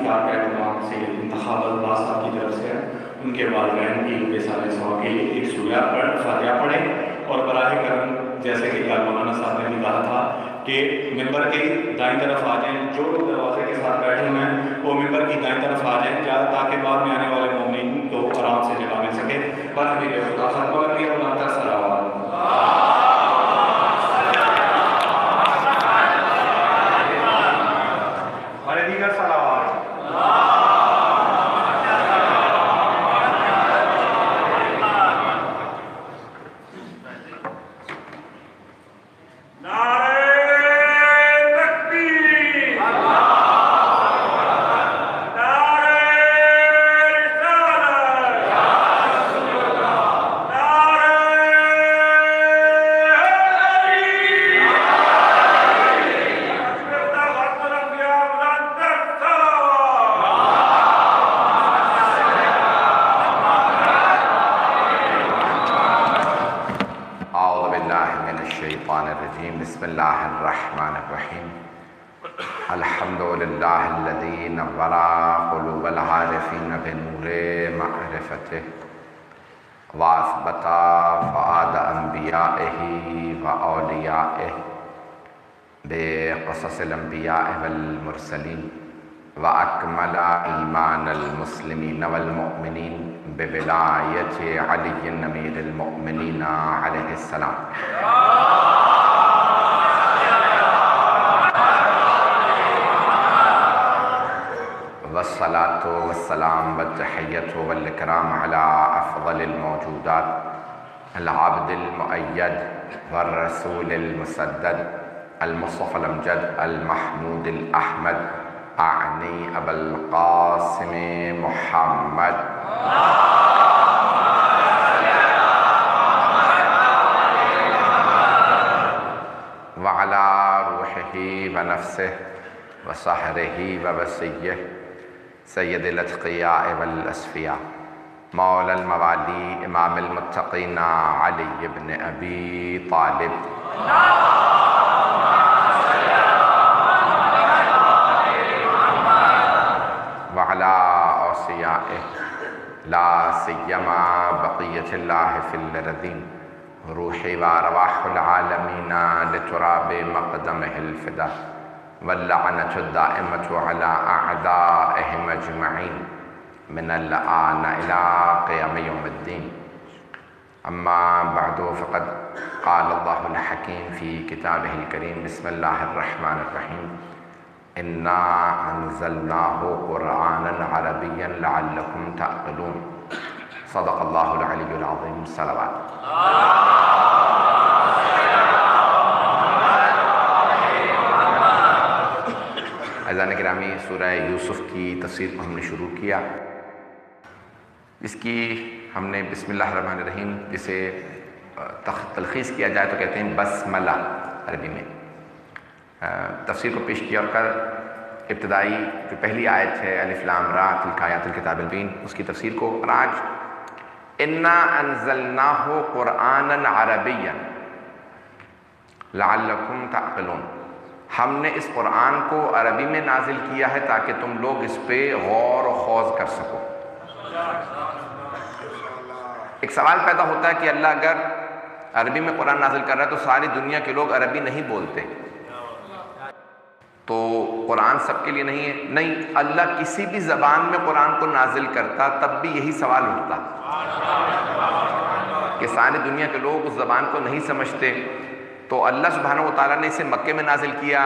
افطار کا اہتمام سے انتخاب عباس صاحب کی طرف سے ہے، ان کے والدین کی بے سوا کے لیے ایک سورہ فاتحہ پڑھیں، اور براہ کرم جیسے کہ کل مولانا صاحب نے بھی کہا تھا کہ ممبر کے دائیں طرف آ جائیں، جو لوگ دروازے کے ساتھ بیٹھے ہوئے ہیں وہ ممبر کی دائیں طرف آ جائیں تاکہ بعد میں آنے والے مومنین کو آرام سے جگہ مل سکے۔ پر ہمیں خدا خطبہ بھی اور منتر سلاوات اور دیگر صلوات۔ بسم اللہ الرحمن الرحیم الحمد للہ الذی نور قلوب العارفین بنور معرفتہ واثبت فؤاد انبیائہ واولیائہ بقصص الانبیاء والمرسلین واکمل ایمان المسلمین والمؤمنین بولایت علی امیر المؤمنین علیہ السلام۔ والصلاة والسلام والتحیۃ والاکرام علی افضل الموجودات العبد المؤید والرسول المسدد المصطفى الامجد المحمود الاحمد اعنی ابا القاسم محمد وعلى روحه ونفسه وصهره ووصيه سید الاتقیاء والاسفیاء مولا الموالی امام المتقین علی بن ابی طالب وعلى اوصیائه لا سیما بقیت اللہ فی الارضین روحی وارواح العالمین لتراب مقدمه الفدا واللعنة الدائمة على أعدائهم أجمعين من الآن إلى قيام يوم الدين. أما بعد فقد قال الله الحكيم في كتابه الكريم بسم الله الرحمن الرحيم إنا أنزلناه قرآنا عربيا لعلكم تعقلون صدق الله العلي العظيم صلوات۔ عزیزان گرامی، سورہ یوسف کی تفسیر کو ہم نے شروع کیا، اس کی ہم نے بسم اللہ الرحمن الرحیم جسے تلخیص کیا جائے تو کہتے ہیں بسملہ عربی میں، تفسیر کو پیش کیا، اور کل ابتدائی جو پہلی آیت ہے الف لام را تلک آیات الکتاب المبین، اس کی تفسیر کو، اور آج انا انزلناہ قرآنا عربیا لعلکم تعقلون، ہم نے اس قرآن کو عربی میں نازل کیا ہے تاکہ تم لوگ اس پہ غور و خوض کر سکو۔ ایک سوال پیدا ہوتا ہے کہ اللہ اگر عربی میں قرآن نازل کر رہا ہے تو ساری دنیا کے لوگ عربی نہیں بولتے، تو قرآن سب کے لیے نہیں ہے؟ نہیں، اللہ کسی بھی زبان میں قرآن کو نازل کرتا تب بھی یہی سوال اٹھتا کہ ساری دنیا کے لوگ اس زبان کو نہیں سمجھتے، تو اللہ سبحانہ وتعالیٰ نے اسے مکے میں نازل کیا،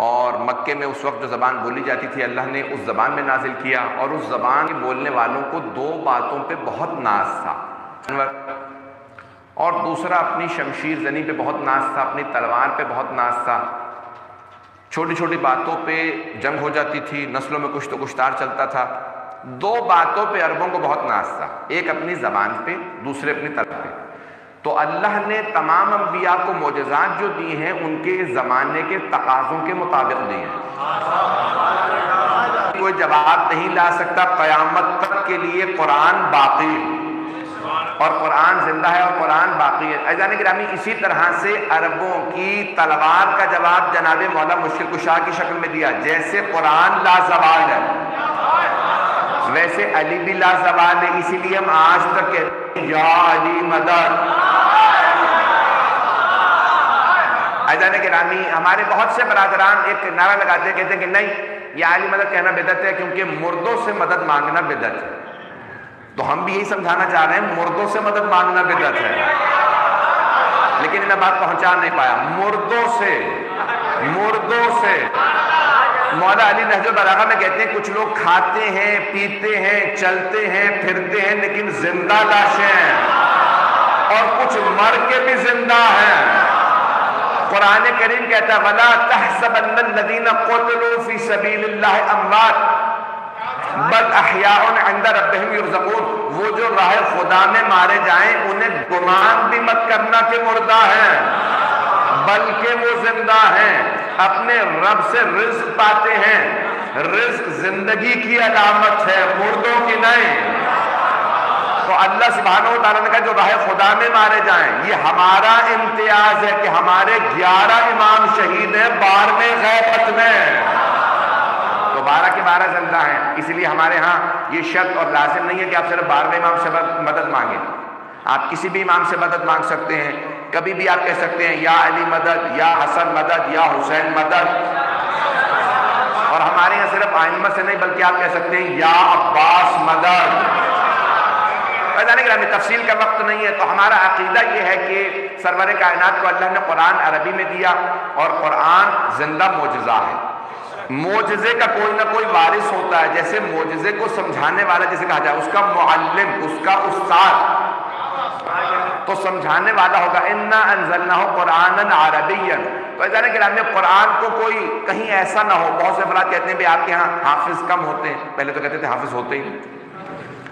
اور مکے میں اس وقت جو زبان بولی جاتی تھی اللہ نے اس زبان میں نازل کیا، اور اس زبان کے بولنے والوں کو دو باتوں پہ بہت ناز تھا، اور دوسرا اپنی شمشیر زنی پہ بہت ناز تھا، اپنی تلوار پہ بہت ناز تھا، چھوٹی چھوٹی باتوں پہ جنگ ہو جاتی تھی، نسلوں میں کچھ تو کشتار چلتا تھا، دو باتوں پہ عربوں کو بہت ناز تھا، ایک اپنی زبان پہ، دوسرے اپنی تلوار پہ۔ تو اللہ نے تمام انبیاء کو معجزات جو دی ہیں ان کے زمانے کے تقاضوں کے مطابق دی ہیں، کوئی جواب نہیں لا سکتا، قیامت تک کے لیے قرآن باقی ہے، اور قرآن زندہ ہے اور قرآن باقی ہے۔ عزیزان گرامی، اسی طرح سے عربوں کی تلوار کا جواب جناب مولا مشکل کشا کی شکل میں دیا، جیسے قرآن لازوال ہے جیسے علی بھی لازوال ہے، اسی لیے ہم آج تک کہتے ہیں یا علی مدد۔ عزیزان گرامی، ہمارے بہت سے برادران ایک نعرہ لگاتے ہیں، کہتے ہیں کہ نہیں، یا علی مدد کہنا بدعت ہے کیونکہ مردوں سے مدد مانگنا بدعت ہے۔ تو ہم بھی یہی سمجھانا چاہ رہے ہیں، مردوں سے مدد مانگنا بدعت ہے، لیکن میں بات پہنچا نہیں پایا۔ مردوں سے مولا علی نہج البلاغہ میں کہتے ہیں کچھ لوگ کھاتے ہیں، پیتے ہیں، چلتے ہیں، پھرتے ہیں، لیکن زندہ لاشیں ہیں، اور کچھ مر کے بھی زندہ ہیں۔ قرآن کریم کہتا ہے وَلَا تَحْسَبَنَّ الَّذِينَ قُتِلُوا فِي سَبِيلِ اللَّهِ أَمْوَاتٌ بَلْ أَحْيَاءٌ عِندَ رَبِّهِمْ يُرْزَقُونَ۔ وہ جو راہ خدا میں مارے جائیں انہیں گمان بھی مت کرنا کہ مردہ ہیں، بلکہ وہ زندہ ہیں، اپنے رب سے رزق پاتے ہیں۔ رزق زندگی کی علامت ہے، مردوں کی نہیں۔ تو اللہ سبحانہ و تعالیٰ نے کہا جو راہ خدا میں مارے جائیں، یہ ہمارا امتیاز ہے کہ ہمارے 11 امام شہید ہیں 12ویں غیبت میں، تو 12 کے 12 زندہ ہیں۔ اس لیے ہمارے ہاں یہ شرط اور لازم نہیں ہے کہ آپ صرف 12ویں امام سے مدد مانگیں، آپ کسی بھی امام سے مدد مانگ سکتے ہیں۔ کبھی بھی آپ کہہ سکتے ہیں یا علی مدد، یا حسن مدد، یا حسین مدد، اور ہمارے یہاں صرف ائمہ سے نہیں بلکہ آپ کہہ سکتے ہیں یا عباس مدد۔ گرامی تفصیل کا وقت نہیں ہے، تو ہمارا عقیدہ یہ ہے کہ سرور کائنات کو اللہ نے قرآن عربی میں دیا، اور قرآن زندہ معجزہ ہے۔ معجزے کا کوئی نہ کوئی وارث ہوتا ہے، جیسے معجزے کو سمجھانے والا جسے کہا جائے، اس کا معلم، اس کا استاد تو سمجھانے والا ہوگا۔ اِنَّا أَنزَلْنَاهُ قُرْآنًا عَرَبِيًّا۔ تو عزیزان گرامی قرآن کو کوئی کہیں ایسا نہ ہو، بہت سے افراد کہتے ہیں بھئی آپ کے ہاں حافظ کم ہوتے ہیں، پہلے تو کہتے تھے حافظ ہوتے ہی،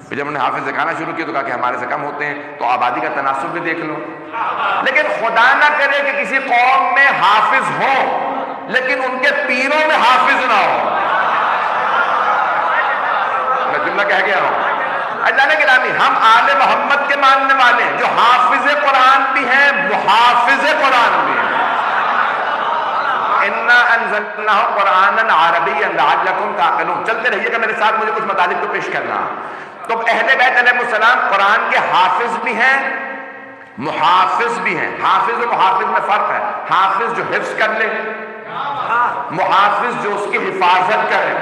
پھر جب انہوں نے حافظ دکھانا شروع کیا تو کہا کہ ہمارے سے کم ہوتے ہیں، تو آبادی کا تناسب بھی دیکھ لو۔ لیکن خدا نہ کرے کہ کسی قوم میں حافظ ہو لیکن ان کے پیروں میں حافظ نہ ہو۔ میں جملہ کہہ گیا ہوں۔ عزیزان گرامی ہم آل محمد کے ماننے والے ہیں، جو حافظ قرآن بھی ہیں، محافظ قرآن بھی ہیں۔ اِنَّا أَنزَلْنَاهُ قُرْآنًا عَرَبِيًّا لَعَلَّكُمْ تَعْقِلُونَ۔ چلتے رہیے گا میرے ساتھ، مجھے کچھ مطالب کو پیش کرنا۔ تو اہل بیت علیہ السلام قرآن کے حافظ بھی ہیں، محافظ بھی ہیں۔ حافظ و محافظ میں فرق ہے، حافظ جو حفظ کر لے، محافظ جو اس کی حفاظت کرے۔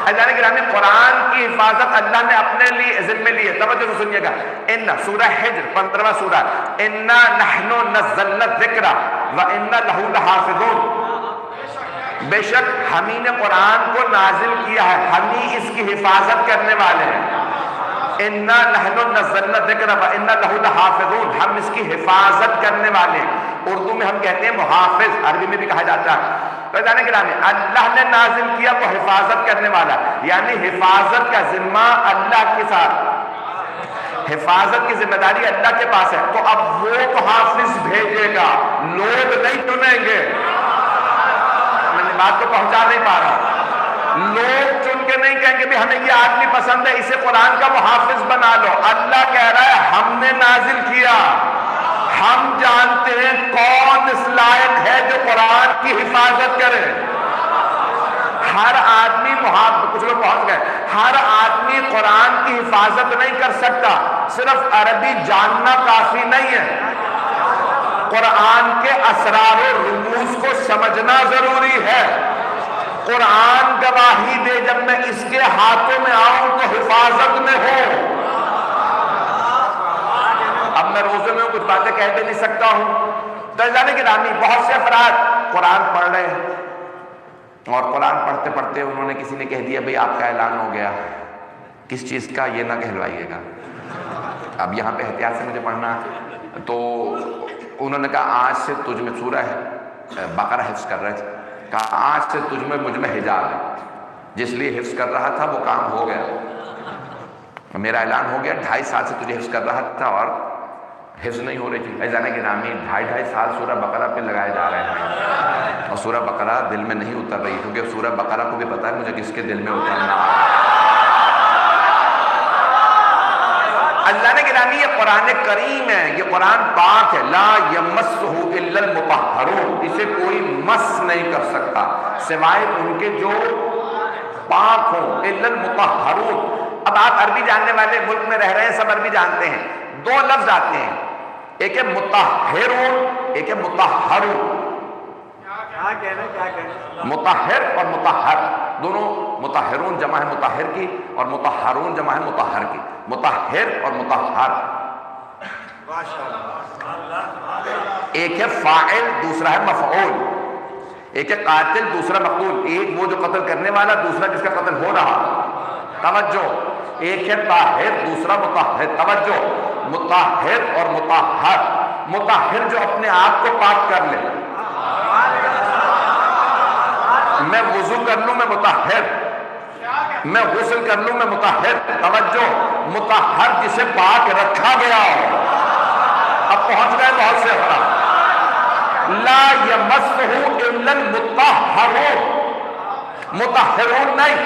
عزیزان گرامی قرآن کی حفاظت اللہ نے اپنے لیے ذمہ لی ہے۔ توجہ سے سنیے گا، سورہ حجر 15واں سورہ، اِنَّا نَحْنُ نَزَّلْنَا الذِّکْرَ وَإِنَّا لَهُ لَحَافِظُونَ۔ بے شک ہم ہی نے قرآن کو نازل کیا ہے، ہم ہی اس کی حفاظت کرنے والے ہیں۔ اِنَّا نَحْنُ نَزَّلْنَا الذِّکْرَ وَإِنَّا لَهُ لَحَافِظُونَ، ہم اس کی حفاظت کرنے والے ہیں۔ اردو میں ہم کہتے ہیں محافظ، عربی میں بھی کہا جاتا ہے۔ تو جانے گرامی اللہ نے نازل کیا وہ حفاظت کرنے والا، یعنی حفاظت کا ذمہ اللہ کے ساتھ، حفاظت کی ذمہ داری اللہ کے پاس ہے۔ تو اب وہ محافظ بھیجے گا، لوگ نہیں چنیں گے۔ میں نے بات کو پہنچا نہیں پا رہا، لوگ چن کے نہیں کہیں گے بھی ہمیں یہ آدمی پسند ہے اسے قرآن کا محافظ بنا لو۔ اللہ کہہ رہا ہے ہم نے نازل کیا، ہم جانتے ہیں کون اس لائق ہے جو قرآن کی حفاظت کرے۔ ہر آدمی کچھ لوگ پہنچ گئے، ہر آدمی قرآن کی حفاظت نہیں کر سکتا، صرف عربی جاننا کافی نہیں ہے، قرآن کے اسرار و رموز کو سمجھنا ضروری ہے۔ قرآن گواہی دے جب میں اس کے ہاتھوں میں آؤں تو حفاظت میں ہوں۔ اب میں روزے میں کچھ باتیں کہہ بھی نہیں سکتا ہوں۔ تو جانے گرامی بہت سے افراد قرآن پڑھ رہے ہیں، اور قرآن پڑھتے پڑھتے انہوں نے کسی نے کہہ دیا بھئی آپ کا اعلان ہو گیا، کس چیز کا یہ نہ کہلوائیے گا۔ اب یہاں پہ احتیاط سے مجھے پڑھنا، تو انہوں نے کہا آج سے تجھ میں، سورہ بقرہ حفظ کر رہے تھے، کہا آج سے تجھ میں مجھ میں حجاب ہے، جس لیے حفظ کر رہا تھا وہ کام ہو گیا، میرا اعلان ہو گیا، 2.5 سال سے تجھے حفظ کر رہا تھا اور حفظ نہیں ہو رہی تھی۔ عزیزان گرامی 2.5 سال سورہ بقرہ پہ لگائے جا رہے ہیں، اور سورہ بقرہ دل میں نہیں اتر رہی، کیونکہ سورہ بقرہ کو بھی پتا ہے مجھے کس کے دل میں اترنا ہے۔ اللہ نے گرامی یہ قرآن کریم ہے، یہ قرآن پاک ہے، لا یمسہ الا المطہرون، اسے کوئی مس نہیں کر سکتا سوائے ان کے جو پاک ہوں، الا المطہرون۔ اب آپ عربی جاننے والے ملک میں رہ رہے ہیں، سب عربی جانتے ہیں، دو لفظ آتے ہیں، ایک ہے مطہرون، ایک ہے مطہرون۔ مطہر اور مطہر دونوں، مطہرون جمع ہے مطہر کی اور مطہرون جمع ہے مطہر کی، مطہر اور مطہر۔ ایک ہے فاعل، دوسرا ہے مفعول، ایک ہے قاتل، دوسرا مقتول، ایک وہ جو قتل کرنے والا، دوسرا جس کا قتل ہو رہا۔ توجہ، ایک ہے طاہر، دوسرا مطہر۔ توجہ، مطہر اور مطہر۔ مطہر جو اپنے آپ کو پاک کر لے، میں وضو کر لوں میں مطہر، میں غسل کر لوں میں مطہر۔ توجہ، مطہر جسے پاک رکھا گیا ہو۔ اب پہنچ گئے بہت سے افراد۔ لا یمسہ الا المطہرون، مطہرون نہیں،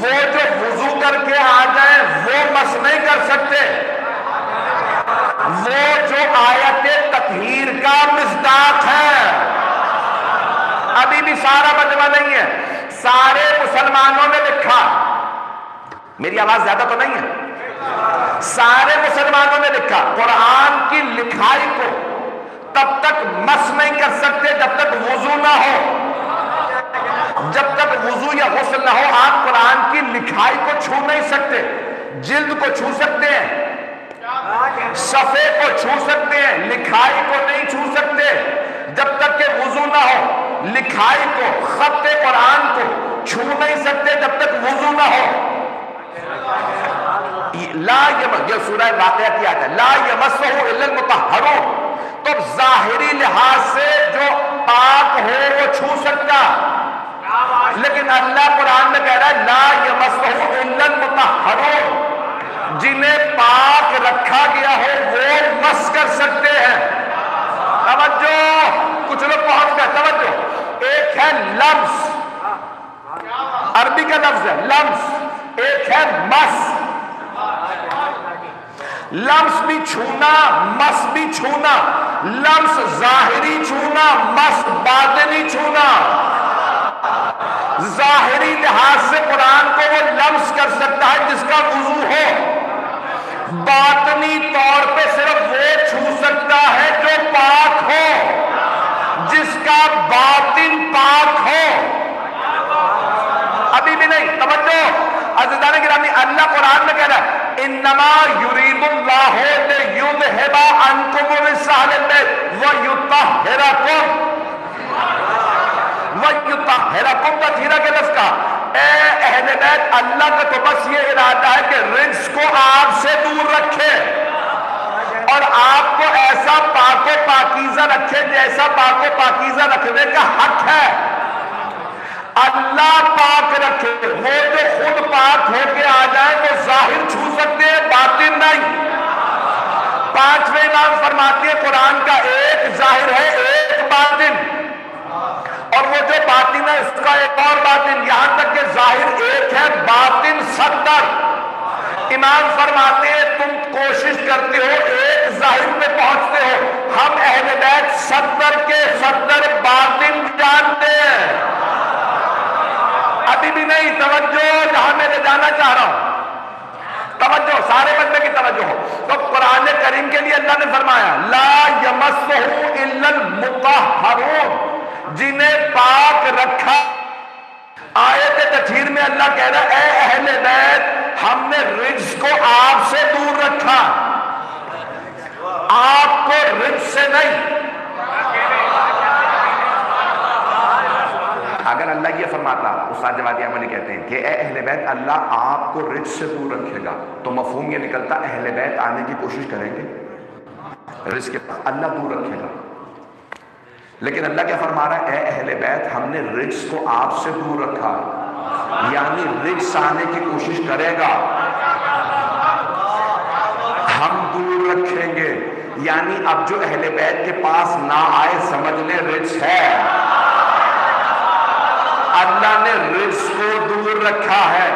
وہ جو وضو کر کے آ جائیں وہ مس نہیں کر سکتے، وہ جو آیت تطہیر کا مصداق ہے۔ ابھی بھی سارا مجمع نہیں ہے، سارے مسلمانوں نے لکھا، میری آواز زیادہ تو نہیں ہے، سارے مسلمانوں نے لکھا قرآن کی لکھائی کو تب تک مس نہیں کر سکتے جب تک وضو نہ ہو، جب تک وضو یا غسل نہ ہو آپ قرآن کی لکھائی کو چھو نہیں سکتے۔ جلد کو چھو سکتے ہیں، صفحے کو چھو سکتے ہیں، لکھائی کو نہیں چھو سکتے جب تک کہ وضو نہ ہو۔ لکھائی کو، خط قرآن کو چھو نہیں سکتے جب تک وضو نہ ہو۔ یہ سورہ واقعہ کی آیت ہے، لا یمسہ الا المطہرون۔ تو ظاہری لحاظ سے جو پاک ہو وہ چھو سکتا، لیکن اللہ قرآن میں کہہ رہا ہے لا یمسہ الا المطہرون، جنہیں پاک رکھا گیا ہو وہ مس کر سکتے ہیں۔ توجہ، کچھ لوگ پہنچ گئے۔ توجہ، ایک ہے لمس، عربی کا لفظ ہے لمس، ایک ہے مس۔ لمس بھی چھونا، مس بھی چھونا، لمس ظاہری چھونا، مس باطنی چھونا۔ ظاہری لحاظ سے قرآن کو وہ لمس کر سکتا ہے جس کا وضو ہو، باطنی طور پہ صرف وہ چھو سکتا ہے جو پاک ہو، جس کا باطن پاک ہو۔ ابھی بھی نہیں، توجہ عزیزان گرامی، اللہ قرآن میں کہہ رہا ہے انما یرید اللہ لیذھب عنکم الرجس اہل البیت ویطہرکم، ویطہرکم تطہیرہ کے لفظ کا، اے اہل بیت، اللہ کا تو بس یہ ارادہ ہے کہ رجس کو آپ سے دور رکھے اور آپ کو ایسا پاک و پاکیزہ رکھے جیسا پاک و پاکیزہ رکھنے کا حق ہے۔ اللہ پاک رکھے، وہ جو خود پاک ہو کے آ جائیں وہ ظاہر چھو سکتے ہیں، باطن نہیں۔ پانچویں امام فرماتے ہیں قرآن کا ایک ظاہر ہے ایک باطن، اور وہ جو باطن ہے اس کا ایک اور باطن، یہاں تک کہ ظاہر ایک ہے باطن 70۔ امام فرماتے ہیں تم کوشش کرتے ہو ایک ظاہر پہ پہنچتے ہو، ہم اہل بیت 70 کے 70 باطن جانتے ہیں۔ ابھی بھی نہیں، توجہ جہاں میں لے جانا چاہ رہا ہوں، توجہ سارے مجمع کی توجہ ہو۔ تو قرآن کریم کے لیے اللہ نے فرمایا لا یمسہ الا المطہرون، جنہیں پاک رکھا۔ آیت تطہیر میں اللہ کہہ رہا ہے اے اہل بیت، ہم نے رجس کو آپ سے دور رکھا، آپ کو رجس سے نہیں۔ اگر اللہ یہ فرماتا، استاد جوادی احمدی کہتے ہیں کہ اے اہل بیت اللہ آپ کو رجس سے دور رکھے گا، تو مفہوم یہ نکلتا اہل بیت آنے کی کوشش کریں گے رجس کے پاس، اللہ دور رکھے گا۔ لیکن اللہ کیا فرما رہا ہے اے اہل بیت ہم نے رجس کو آپ سے دور رکھا، یعنی رجس آنے کی کوشش کرے گا، ہم دور رکھیں گے، یعنی اب جو اہل بیت کے پاس نہ آئے سمجھ لے رجس ہے۔ اللہ نے رزق کو دور رکھا ہے۔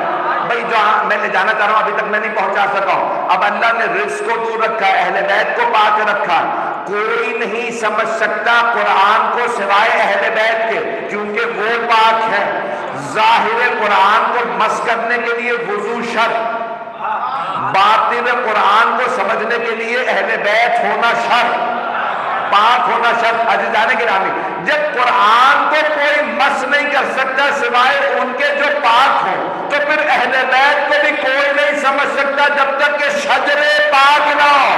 بھائی جو میں لے جانا چاہ رہا ہوں ابھی تک میں نہیں پہنچا سکا ہوں، اب اللہ نے رزق کو دور رکھا، اہل بیت کو پاک رکھا۔ کوئی نہیں سمجھ سکتا قرآن کو سوائے اہل بیت کے، کیونکہ وہ پاک ہے۔ ظاہر قرآن کو مس کرنے کے لیے وضو شرط، باطن قرآن کو سمجھنے کے لیے اہل بیت ہونا شرط، پاک ہونا شرط۔ عزیزان گرامی، جب قرآن کو کوئی مس نہیں کر سکتا سوائے ان کے جو پاک ہوں، تو پھر اہل بیت کو بھی کوئی نہیں سمجھ سکتا جب تک کہ شجر پاک نہ ہو۔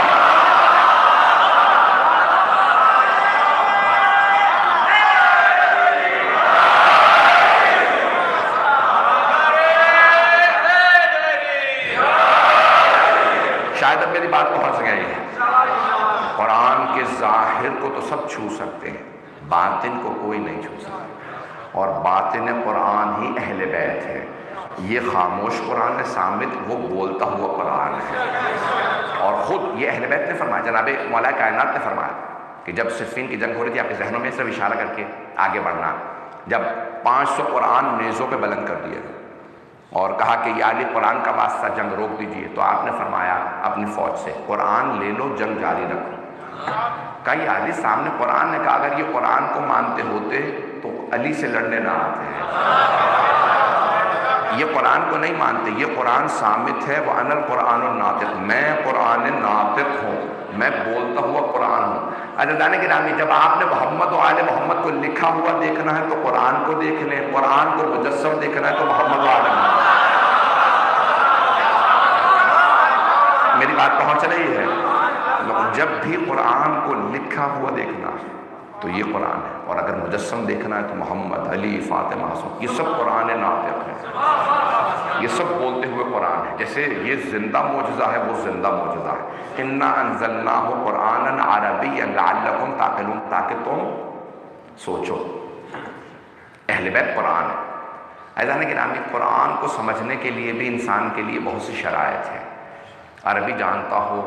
شاید اب میری بات پہنچ گئی ہے۔ قرآن کے ظاہر کو تو سب چھو سکتے ہیں، باطن کو کوئی نہیں چھو سکتا، اور باطن قرآن ہی اہل بیت ہے۔ یہ خاموش قرآن ہے، صامت وہ بولتا ہوا قرآن ہے۔ اور خود یہ اہل بیت نے فرمایا، جناب مولا کائنات نے فرمایا کہ جب صفین کی جنگ ہو رہی تھی، آپ کے ذہنوں میں صرف اشارہ کر کے آگے بڑھنا، جب 500 قرآن نیزوں پہ بلند کر دیے اور کہا کہ یا علی قرآن کا واسطہ جنگ روک دیجئے، تو آپ نے فرمایا اپنی فوج سے قرآن لے لو، جنگ جاری رکھو۔ کہا یا علی سامنے قرآن نے کہا اگر یہ قرآن کو مانتے ہوتے تو علی سے لڑنے نہ آتے ہیں۔ یہ قرآن کو نہیں مانتے، یہ قرآن صامت ہے، وَأَنَا الْقُرْآنُ النَّاطِقُ، میں قرآن ناطق ہوں، میں بولتا ہوا قرآن ہوں۔ عزیزان گرامی، جب آپ نے محمد و آل محمد کو لکھا ہوا دیکھنا ہے تو قرآن کو دیکھ لیں، قرآن کو مجسم دیکھنا ہے تو محمد و آل محمد۔ میری بات پہنچ رہی ہے؟ جب بھی قرآن کو لکھا ہوا دیکھنا تو یہ قرآن ہے، اور اگر مجسم دیکھنا ہے تو محمد، علی، فاطمہ، حسن، یہ سب قرآن ناطق ہے، یہ سب بولتے ہوئے قرآن ہے۔ جیسے یہ زندہ معجزہ ہے، وہ زندہ معجزہ ہے۔ اِنَّا أَنزَلْنَاهُ قُرْآنًا عَرَبِيًّا لَعَلَّكُمْ تَعْقِلُونَ، تاکہ تم سوچو۔ اہل بیت قرآن ہے۔ عزیزان گرامی، قرآن کو سمجھنے کے لیے بھی انسان کے لیے بہت سی شرائط ہے۔ عربی جانتا ہو،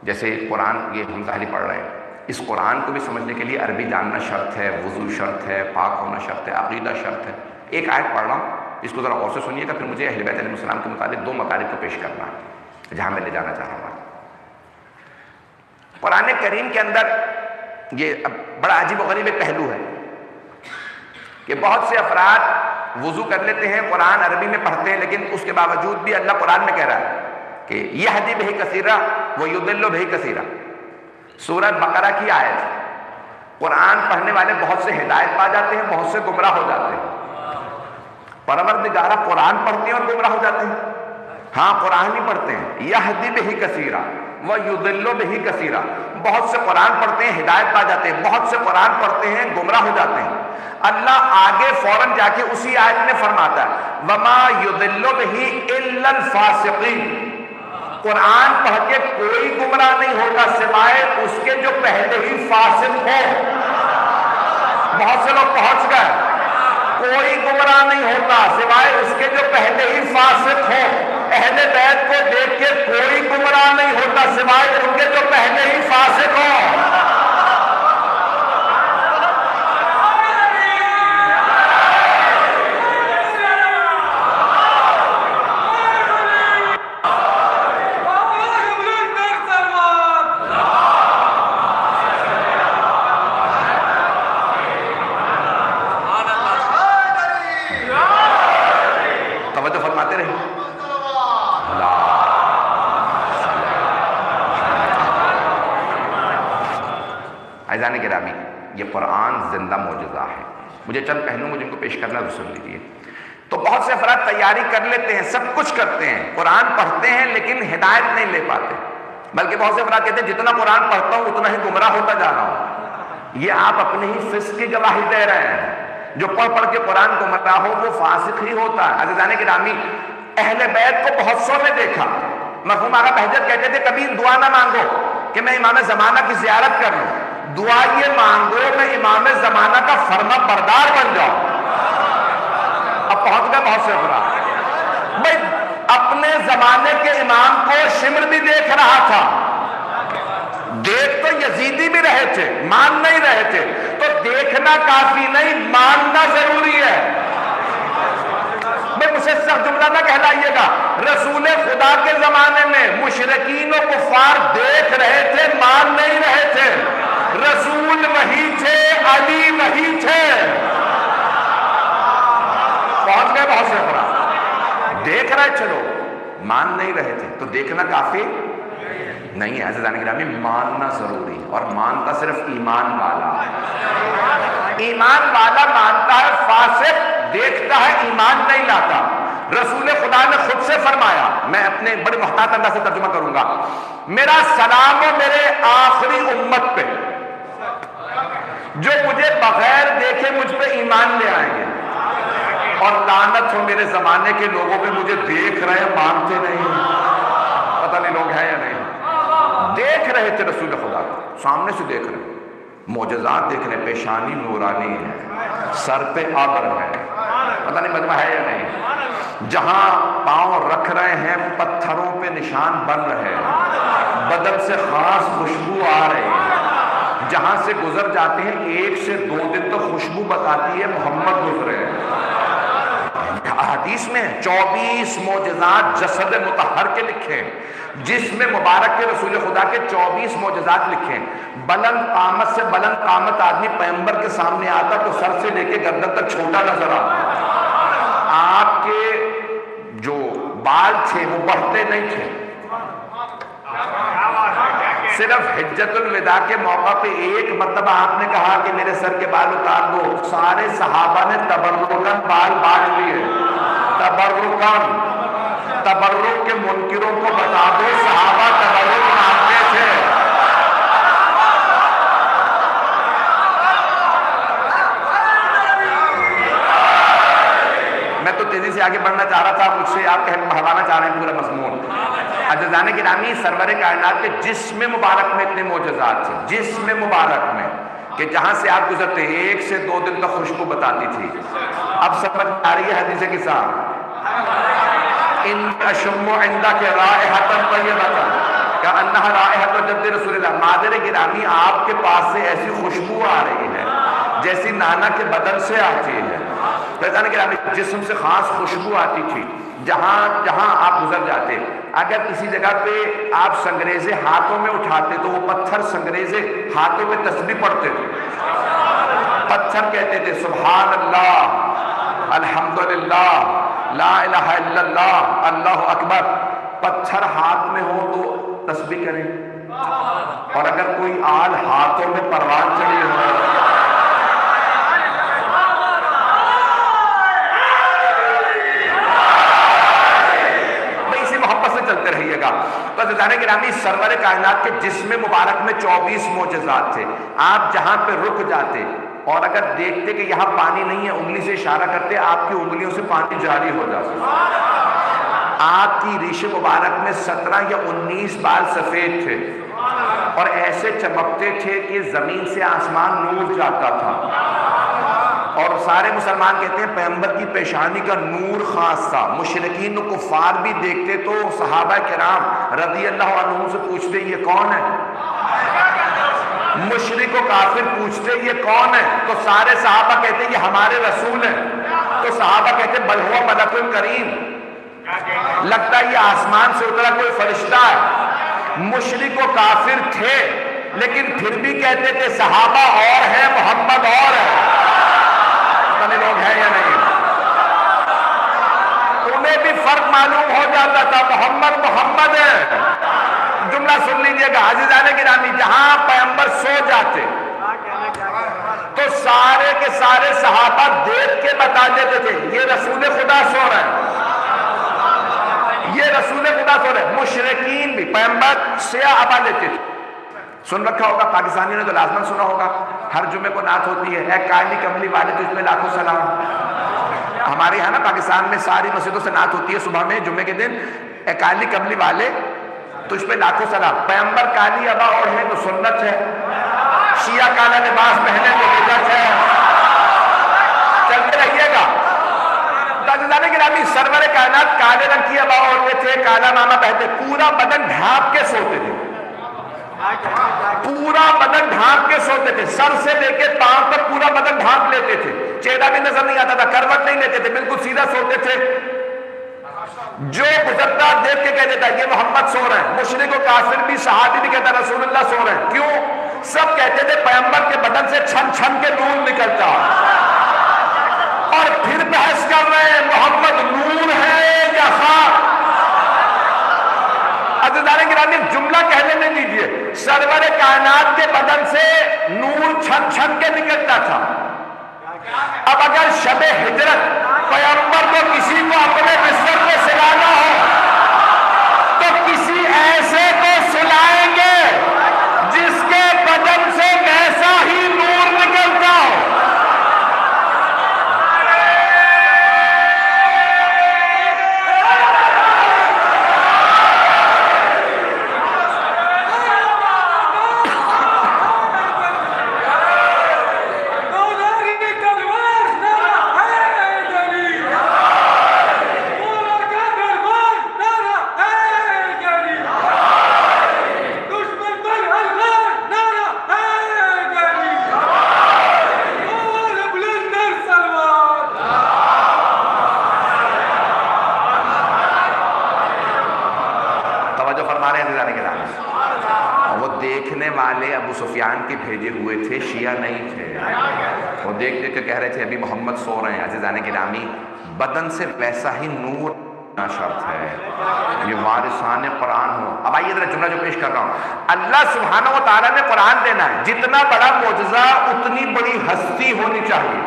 جیسے قرآن یہ ہم ظاہری پڑھ رہے ہیں، اس قرآن کو بھی سمجھنے کے لیے عربی جاننا شرط ہے، وضو شرط ہے، پاک ہونا شرط ہے، عقیدہ شرط ہے۔ ایک آیت پڑھ رہا ہوں، اس کو ذرا غور سے سنیے گا، پھر مجھے اہل بیت علیہ السلام کے متعلق 2 مطالب کو پیش کرنا ہے جہاں میں لے جانا چاہ رہا ہوں۔ قرآن کریم کے اندر یہ بڑا عجیب و غریب ایک پہلو ہے کہ بہت سے افراد وضو کر لیتے ہیں، قرآن عربی میں پڑھتے ہیں، لیکن اس کے باوجود بھی اللہ قرآن میں کہہ رہا ہے کہ یہدی بہ کثیرا ویضل بہ کثیرا۔ سورہ بقرہ کی آیت، قرآن پڑھنے والے بہت سے ہدایت پا جاتے ہیں، بہت سے گمراہ ہو جاتے ہیں۔ پروردگارہ قرآن پڑھتے ہیں اور گمراہ ہو جاتے ہیں؟ ہاں، قرآن ہی پڑھتے ہیں، یہدی بہ کثیرا ویضل بہ کثیرا۔ بہت سے قرآن پڑھتے ہیں، ہدایت پا جاتے ہیں، بہت سے قرآن پڑھتے ہیں، گمراہ ہو جاتے ہیں۔ اللہ آگے فوراً جا کے اسی آیت میں فرماتا ہے وَمَا يُضِلُّ بِهِ إِلَّا الْفَاسِقِينَ، قرآن پڑھ کے کوئی گمراہ نہیں ہوتا سوائے اس کے جو پہلے ہی فاسق ہو۔ بہت سے لوگ پہنچ گئے، کوئی گمراہ نہیں ہوتا سوائے اس کے جو پہلے ہی فاسق ہو۔ اہل بیت کو دیکھ کے کوئی گمراہ نہیں ہوتا سوائے ان کے جو پہلے ہی فاسق ہو۔ عزیزان گرامی، یہ قرآن زندہ معجزہ ہے۔ مجھے چند پہلو مجھے ان کو پیش کرنا سن لیجیے۔ تو بہت سے افراد تیاری کر لیتے ہیں، سب کچھ کرتے ہیں، قرآن پڑھتے ہیں لیکن ہدایت نہیں لے پاتے، بلکہ بہت سے افراد کہتے ہیں جتنا قرآن پڑھتا ہوں اتنا ہی گمراہ ہوتا جا رہا ہوں۔ یہ آپ اپنے ہی فسق کی گواہی دے رہے ہیں۔ جو پڑھ پڑھ کے قرآن کو گمراہ ہو وہ فاسق ہی ہوتا ہے۔ عزیزان گرامی، اہل بیت کو بہت سو نے دیکھا۔ مرحوم آقا بہجت کہتے تھے کبھی دعا نہ مانگو کہ میں امام زمانہ کی زیارت کر لوں، دعا یہ مانگو میں امام زمانہ کا فرما بردار بن جاؤں۔ اب پہنچ گئے بہت سے افراد، بھائی اپنے زمانے کے امام کو شمر بھی دیکھ رہا تھا، دیکھ تو یزیدی بھی رہے تھے، مان نہیں رہے تھے، تو دیکھنا کافی نہیں، ماننا ضروری ہے۔ میں مجھے سخت جملہ نہ کہلائیے گا، رسول خدا کے زمانے میں مشرکین و کفار دیکھ رہے تھے، مان نہیں رہے تھے۔ رسول وہی تھے، علی وہی تھے۔ پہنچ گئے بہت سے افراد، دیکھ رہے چلو، مان نہیں رہے تھے، تو دیکھنا کافی نہیں ہے عزیزان گرامی، ماننا ضروری، اور مانتا صرف ایمان والا، ایمان والا مانتا ہے، فاسق دیکھتا ہے ایمان نہیں لاتا۔ رسول خدا نے خود سے فرمایا، میں اپنے بڑے محتاط انداز سے ترجمہ کروں گا، میرا سلام ہو میرے آخری امت پہ جو مجھے بغیر دیکھے مجھ پہ ایمان لے آئیں گے، اور لعنت ہو میرے زمانے کے لوگوں پہ مجھے دیکھ رہے مانتے نہیں۔ پتہ نہیں لوگ ہیں یا نہیں، دیکھ رہے تھے رسول خدا کو، سامنے سے دیکھ رہے، معجزات دیکھ رہے، پیشانی نورانی ہے، سر پہ ابر ہے، پتہ نہیں مجمع ہے یا نہیں، جہاں پاؤں رکھ رہے ہیں پتھروں پہ نشان بن رہے ہیں، بدن سے خاص خوشبو آ رہی ہے، جہاں سے گزر جاتے ہیں 1 سے 2 دن تو خوشبو بتاتی ہے محمد گزرے ہیں۔ حدیث میں 24 معجزات جسد مطہر کے لکھے، جسم مبارک کے رسول خدا کے 24 معجزات لکھے۔ بلند قامت سے بلند قامت آدمی پیغمبر کے سامنے آتا تو سر سے لے کے گردن تک چھوٹا نظر آتا، آپ کے جو بال تھے وہ بڑھتے نہیں تھے، صرف حجت الوداع کے موقع پہ ایک مرتبہ آپ نے کہا کہ میرے سر کے بال اتار دو، سارے صحابہ نے تبرکاً بال بانٹ لیے، تبرکاً، تبرک کے منکروں کو بتا دو صحابہ تبرک مانتے تھے۔ میں تو تیزی سے آگے بڑھنا چاہ رہا تھا، مجھ سے آپ بڑھوانا چاہ رہے ہیں پورا مضمون۔ عزیزان گرامی، سرور کائنات کے جسم مبارک میں اتنے معجزات تھے، جسم مبارک میں، کہ جہاں سے آپ گزرتے 1 سے 2 دن تک خوشبو بتاتی تھی۔ اب سمجھ آ رہی ہے حدیث کے ساتھ، ان اشم عندک رائحۃ طیبۃ کأنہا رائحۃ جد رسول اللہ، مادر گرامی آپ کے پاس سے ایسی خوشبو آ رہی ہے جیسی نانا کے بدن سے آتی ہے۔ عزیزان گرامی، جسم سے خاص خوشبو آتی تھی، جہاں جہاں آپ گزر جاتے، اگر کسی جگہ پہ آپ سنگریزے ہاتھوں میں اٹھاتے تو وہ پتھر سنگریزے ہاتھوں میں تسبیح پڑھتے تھے، پتھر کہتے تھے سبحان اللہ، الحمدللہ، لا الہ الا اللہ، اللہ اکبر۔ پتھر ہاتھ میں ہو تو تسبیح کریں، اور اگر کوئی آل ہاتھوں میں پروان چڑھی ہو، چلتے رہیے گا۔ تو عزیزان گرامی، سرور کائنات کے جسم مبارک میں 24 معجزات تھے۔ آپ جہاں پہ رک جاتے اور اگر دیکھتے کہ یہاں پانی نہیں ہے، انگلی سے اشارہ کرتے، آپ کی انگلیوں سے پانی جاری ہو جاتا۔ آپ کی ریش مبارک میں 17 یا 19 بال سفید تھے اور ایسے چمکتے تھے کہ زمین سے آسمان نور جاتا تھا، اور سارے مسلمان کہتے ہیں پیغمبر کی پیشانی کا نور خاص تھا۔ مشرکین و کفار بھی دیکھتے تو صحابہ کرام رضی اللہ عنہم سے پوچھتے یہ کون ہے، مشرک و کافر پوچھتے یہ کون ہے، تو سارے صحابہ کہتے یہ ہمارے رسول ہیں، تو صحابہ کہتے بل ہوا ملک کریم، لگتا ہے یہ آسمان سے اترا کوئی فرشتہ ہے۔ مشرک و کافر تھے لیکن پھر بھی کہتے تھے صحابہ اور ہیں، محمد اور ہے۔ لوگ ہیں یا نہیں، انہیں بھی فرق معلوم ہو جاتا تھا، محمد محمد ہے۔ جملہ سن لیجئے گا عزیزان گرامی، جہاں پیغمبر سو جاتے تو سارے کے سارے صحابہ دیکھ کے بتا دیتے تھے یہ رسول خدا سو رہا ہے، یہ رسول خدا سو رہا ہے۔ مشرکین بھی پیغمبر سیاہ عبا لیتے تھے، سن رکھا ہوگا، پاکستانی نے تو لازماً سنا ہوگا، ہر جمعے کو نعت ہوتی ہے، اے کالی کملی والے تو اس میں لاکھوں سلام۔ ہمارے یہاں نا پاکستان میں ساری مسجدوں سے نعت ہوتی ہے صبح میں جمعے کے دن، اے کالی کملی والے تو اس پہ لاکھوں سلام۔ پیغمبر کالی عبا اور ہے تو سنت ہے، شیعہ کالا لباس پہنے تو بدعت ہے، چلتے رہیے گا۔ عزیزان گرامی، سرور کائنات کالے رنگ کی عبا اوڑھتے تھے، کالا نامہ پہنتے، پورا بدن ڈھانپ کے سوتے تھے، پورا بدن ڈھانپ کے سوتے تھے، سر سے لے کے پاؤں تک پورا بدن ڈھانپ لیتے تھے، چہرہ بھی نظر نہیں آتا تھا، کروٹ نہیں لیتے تھے، بالکل سیدھا سوتے تھے۔ جو گزرتا دیکھ کے کہہ دیتا یہ محمد سو رہے ہیں، مشرک و کافر بھی صحابی بھی کہتا رسول اللہ سو رہے ہیں۔ کیوں؟ سب کہتے تھے پیغمبر کے بدن سے چھن چھن کے نور نکلتا، اور پھر بحث کر رہے ہیں محمد نور ہے یا خاک. عزیزان گرامی جملہ کہنے نہیں دیجیے. سرور کائنات کے بدن سے نور چھن چھن کے نکلتا تھا. اب اگر شب ہجرت پیغمبر کو کسی کو اپنے بستر پہ سلانا ہو تو کسی ایسے کو سلائیں گے جس کے بدن سے ویسا ہی نور نکلتا ہو. ابو سفیان کے بھیجے ہوئے تھے، شیعہ نہیں تھے. وہ دیکھ دیکھ کے کہہ رہے تھے ابھی محمد سو رہے ہیں. عزیزان گرامی بدن سے ویسا ہی نور شرط ہے. یہ وارثان قرآن ہو. اب آئیے ذرا جملہ جو پیش کر رہا ہوں. اللہ سبحانہ و تعالیٰ نے قرآن دینا ہے. جتنا بڑا معجزہ اتنی بڑی ہستی ہونی چاہیے.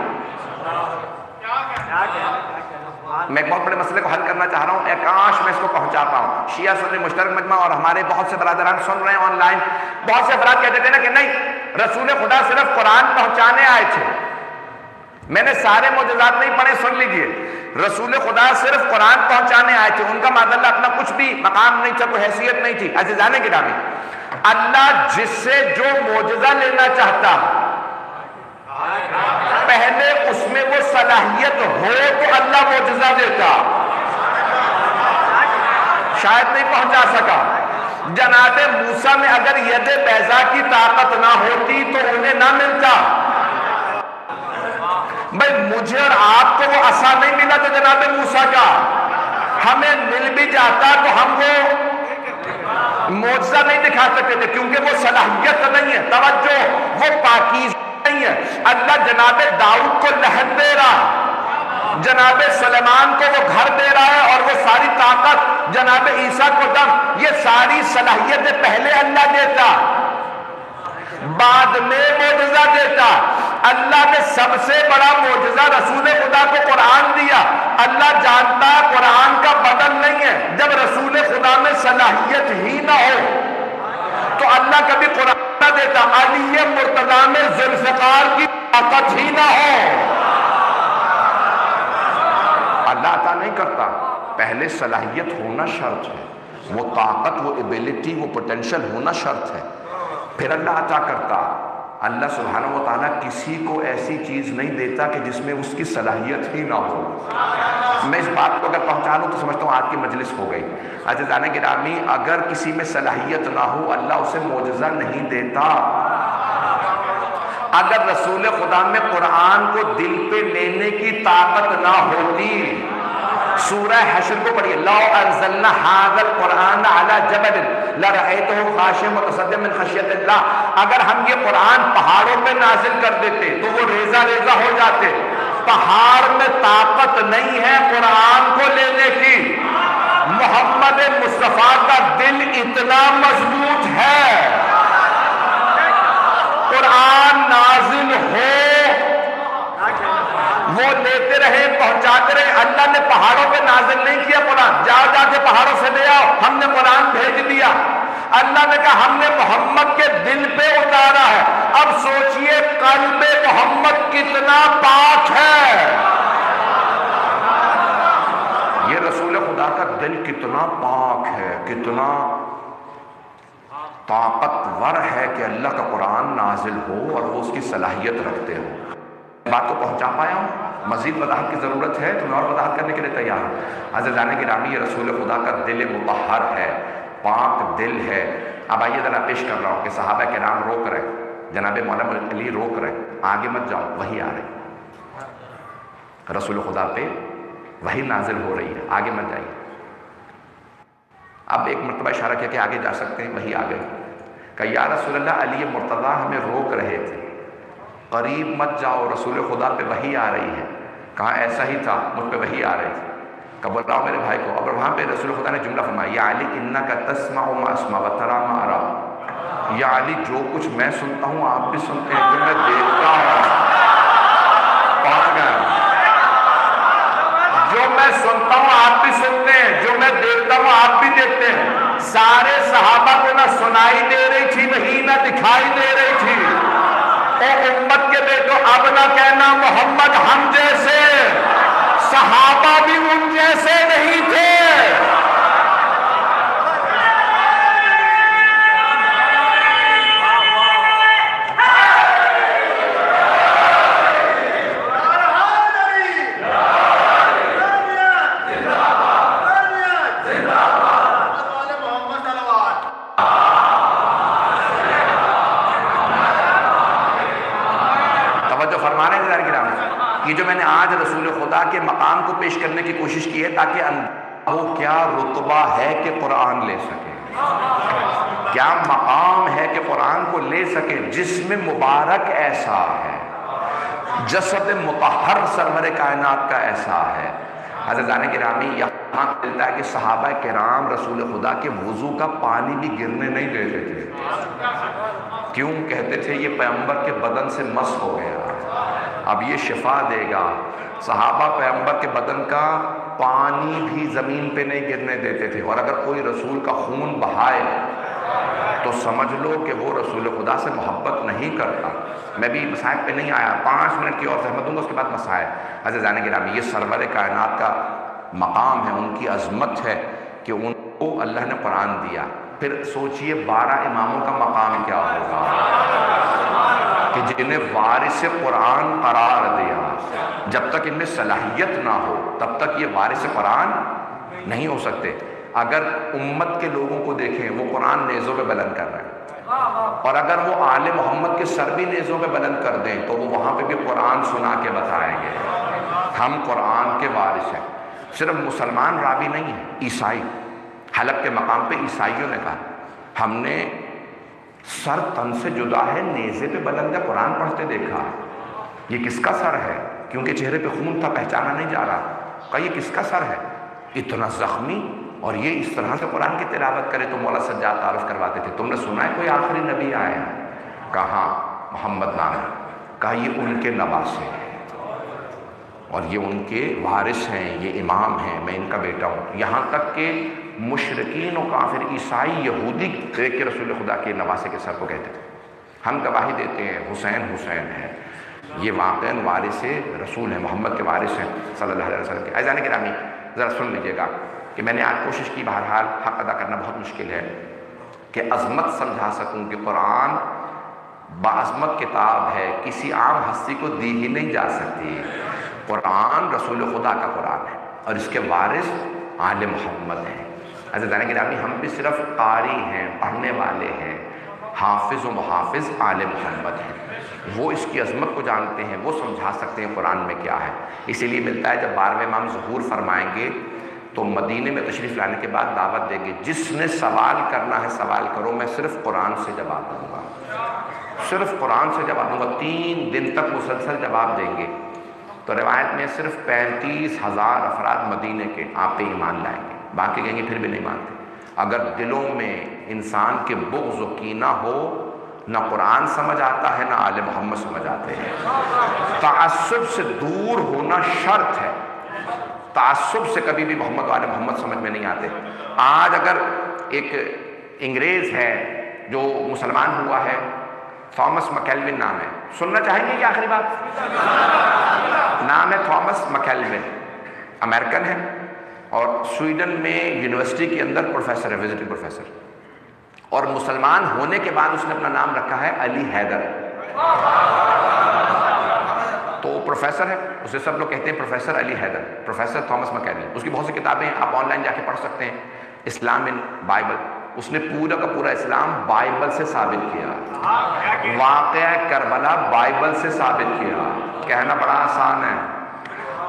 میں ایک بہت بڑے مسئلے کو حل کرنا چاہ رہا ہوں، کاش میں اس کو پہنچا پاؤں. شیعہ سنی مشترک مجمع اور ہمارے بہت سے برادران سن رہے ہیں آن لائن. بہت سے افراد کہتے تھے نا کہ نہیں رسول خدا صرف قرآن پہنچانے آئے تھے. میں نے سارے معجزات نہیں پڑھے، سن لیجئے. رسول خدا صرف قرآن پہنچانے آئے تھے. ان کا معذاللہ اپنا کچھ بھی مقام نہیں تھا، کوئی حیثیت نہیں تھی. عزیزان گرامی اللہ جس سے جو معجزہ لینا چاہتا پہلے اس میں وہ صلاحیت ہو تو اللہ معجزہ دیتا. شاید نہیں پہنچا سکا. جناب موسیٰ میں اگر ید بیضا کی طاقت نہ ہوتی تو انہیں نہ ملتا. بھئی مجھے اور آپ کو وہ عصا نہیں ملا تو جناب موسیٰ کا ہمیں مل بھی جاتا تو ہم وہ معجزہ نہیں دکھا سکتے تھے کیونکہ وہ صلاحیت نہیں ہے. توجہ، وہ پاکیزہ نہیں ہے. اللہ جناب داؤد کو لہن دے رہا، جناب سلیمان کو وہ گھر دے رہا ہے اور وہ ساری طاقت جناب عیسیٰ کو دم. یہ ساری صلاحیتیں پہلے اللہ دیتا، بعد میں معجزہ دیتا. اللہ نے سب سے بڑا معجزہ رسول خدا کو قرآن دیا. اللہ جانتا قرآن کا بدل نہیں ہے. جب رسول خدا میں صلاحیت ہی نہ ہو تو اللہ کبھی قرآن نہ دیتا. علی مرتضیٰ میں ذوالفقار کی طاقت ہی نہ ہو اللہ عطا نہیں کرتا. پہلے صلاحیت ہونا شرط ہے، وہ طاقت، وہ ایبیلٹی، وہ پوٹینشل ہونا شرط ہے، پھر اللہ عطا کرتا. اللہ سبحانہ و تعالیٰ کسی کو ایسی چیز نہیں دیتا کہ جس میں اس کی صلاحیت ہی نہ ہو. میں اس بات کو اگر پہنچا لوں تو سمجھتا ہوں آج کی مجلس ہو گئی. عزیزان گرامی اگر کسی میں صلاحیت نہ ہو اللہ اسے معجزہ نہیں دیتا. اگر رسول خدا میں قرآن کو دل پہ لینے کی طاقت نہ ہوتی، سورہ حشر کو پڑھیے، لو انزلنا هذا القرآن على جبل لرأيته خاشعا متصدعا من خشیۃ اللہ. اگر ہم یہ قرآن پہاڑوں پہ نازل کر دیتے تو وہ ریزہ ریزہ ہو جاتے. پہاڑ میں طاقت نہیں ہے قرآن کو لینے کی. محمد مصطفیٰ کا دل اتنا مضبوط ہے، قرآن نازل ہو وہ لیتے رہے، پہنچاتے رہے. اللہ نے پہاڑوں پہ نازل نہیں کیا قرآن، جا جا کے پہاڑوں سے لے آؤ، ہم نے قرآن بھیج دیا. اللہ نے کہا ہم نے محمد کے دل پہ اتارا ہے. اب سوچئے قلب محمد کتنا پاک ہے. یہ رسول خدا کا دل کتنا پاک ہے، کتنا طاقتور ہے کہ اللہ کا قرآن نازل ہو اور وہ اس کی صلاحیت رکھتے ہو. بات کو پہنچا پایا ہوں؟ مزید وضاحت کی ضرورت ہے تو میں اور وضاحت کرنے کے لیے تیار ہوں. عزیزان گرامی یہ رسول خدا کا دل مطہر ہے، پاک دل ہے. اب آئیے ذرا پیش کر رہا ہوں کہ صحابہ کرام روک رہے، جناب مولانا علی روک رہے، آگے مت جاؤ، وہی آ رہے، رسول خدا پہ وہی نازل ہو رہی ہے، آگے مت جائیے. اب ایک مرتبہ اشارہ کیا کہ آگے جا سکتے ہیں، وہی آ گئے. کہ یا رسول اللہ علی مرتضیٰ ہمیں روک رہے تھے، قریب مت جاؤ، رسول خدا پہ وحی آ رہی ہے. کہا ایسا ہی تھا، مجھ پہ وحی آ رہی تھی، کہا بلاؤ میرے بھائی کو. اور وہاں پہ رسول خدا نے جملہ فرمایا، یا علی انک تسمع ما اسمع وترى ما ارى. یا علی جو کچھ میں سنتا ہوں آپ بھی سنتے ہیں، جو میں دیکھتا ہوں پہنچ گیا، جو میں سنتا ہوں آپ بھی سنتے ہیں، جو میں دیکھتا ہوں آپ بھی دیکھتے ہیں. سارے صحابہ کو نہ سنائی دے رہی تھی وہی، نہ دکھائی دے رہی تھی. اے امت کے بیٹو اب نہ کہنا محمد ہم جیسے، صحابہ بھی ان جیسے نہیں تھے. یہ جو میں نے آج رسول خدا کے مقام کو پیش کرنے کی کوشش کی ہے تاکہ وہ کیا رتبہ ہے کہ قرآن لے سکے، کیا مقام ہے کہ قرآن کو لے سکے. جسم مبارک ایسا ہے، جسد مطہر سرور کائنات کا ایسا ہے. عزیزان گرامی یہاں ملتا ہے کہ صحابہ کرام رسول خدا کے وضو کا پانی بھی گرنے نہیں دیتے تھے. کیوں؟ کہتے تھے یہ پیغمبر کے بدن سے مس ہو گیا، اب یہ شفا دے گا. صحابہ پیغمبر کے بدن کا پانی بھی زمین پہ نہیں گرنے دیتے تھے، اور اگر کوئی رسول کا خون بہائے تو سمجھ لو کہ وہ رسول خدا سے محبت نہیں کرتا. میں بھی مسائل پہ نہیں آیا، 5 منٹ کی اور زحمت دوں گا، اس کے بعد مسائل. عزیزان گرامی یہ سرور کائنات کا مقام ہے، ان کی عظمت ہے کہ ان کو اللہ نے قرآن دیا. پھر سوچئے 12 اماموں کا مقام کیا ہوگا کہ جنہیں وارث قرآن قرار دیا. جب تک ان میں صلاحیت نہ ہو تب تک یہ وارث قرآن نہیں ہو سکتے. اگر امت کے لوگوں کو دیکھیں وہ قرآن نیزوں پہ بلند کر رہے ہیں، اور اگر وہ آل محمد کے سر بھی نیزوں پہ بلند کر دیں تو وہ وہاں پہ بھی قرآن سنا کے بتائیں گے ہم قرآن کے وارث ہیں. صرف مسلمان راوی نہیں ہیں، عیسائی. حلب کے مقام پہ عیسائیوں نے کہا ہم نے سر تن سے جدا ہے، نیزے پہ بلند ہے، قرآن پڑھتے دیکھا. یہ کس کا سر ہے؟ کیونکہ چہرے پہ خون تھا، پہچانا نہیں جا رہا. کہا یہ کس کا سر ہے؟ اتنا زخمی، اور یہ اس طرح سے قرآن کی تلاوت کرے. تو مولا سجاد تعارف کرواتے تھے، تم نے سنا ہے کوئی آخری نبی آیا؟ کہا محمد نام ہے. کہا یہ ان کے نواسے ہیں اور یہ ان کے وارث ہیں، یہ امام ہیں، میں ان کا بیٹا ہوں. یہاں تک کہ مشرکین و کافر عیسائی یہودی دیکھ کے رسول خدا کے نواسے کے سر کو کہتے تھے ہم گواہی دیتے ہیں حسین حسین ہے. یہ واقعاً وارث رسول ہیں، محمد کے وارث ہیں صلی اللہ علیہ وسلم کے. عزیزان گرامی ذرا سن لیجیے گا کہ میں نے آج کوشش کی، بہرحال حق ادا کرنا بہت مشکل ہے، کہ عظمت سمجھا سکوں کہ قرآن باعظمت کتاب ہے، کسی عام ہستی کو دی ہی نہیں جا سکتی. قرآن رسول خدا کا قرآن ہے اور اس کے وارث آل محمد ہیں. عزیزان گرامی ہم بھی صرف قاری ہیں، پڑھنے والے ہیں، حافظ و محافظ آل محمد ہیں. وہ اس کی عظمت کو جانتے ہیں، وہ سمجھا سکتے ہیں قرآن میں کیا ہے. اسی لیے ملتا ہے جب 12ویں امام ظہور فرمائیں گے تو مدینے میں تشریف لانے کے بعد دعوت دیں گے، جس نے سوال کرنا ہے سوال کرو، میں صرف قرآن سے جواب دوں گا، صرف قرآن سے جواب دوں گا. 3 دن تک مسلسل جواب دیں گے. تو روایت میں صرف 35,000 افراد مدینے کے آپ پہ ایمان لائیں گے، باقی کہیں گے پھر بھی نہیں مانتے. اگر دلوں میں انسان کے بغض و کینہ ہو، نہ قرآن سمجھ آتا ہے نہ آل محمد سمجھ آتے ہیں. تعصب سے دور ہونا شرط ہے، تعصب سے کبھی بھی محمد و آل محمد سمجھ میں نہیں آتے. آج اگر ایک انگریز ہے جو مسلمان ہوا ہے، تھامس مکیلون نام ہے، سننا چاہیں گے یہ آخری بات؟ نام ہے تھامس مکیلون، امریکن ہے اور سویڈن میں یونیورسٹی کے اندر پروفیسر ہے، وزٹنگ پروفیسر. اور مسلمان ہونے کے بعد اس نے اپنا نام رکھا ہے علی حیدر. تو پروفیسر ہے، اسے سب لوگ کہتے ہیں پروفیسر علی حیدر، پروفیسر تھامس مکیلون. اس کی بہت سی کتابیں آپ آن لائن جا کے پڑھ سکتے ہیں. اسلام ان بائبل، اس نے پورا کا پورا اسلام بائبل سے ثابت کیا. واقعہ کربلا بائبل سے ثابت کیا. کہنا بڑا آسان ہے،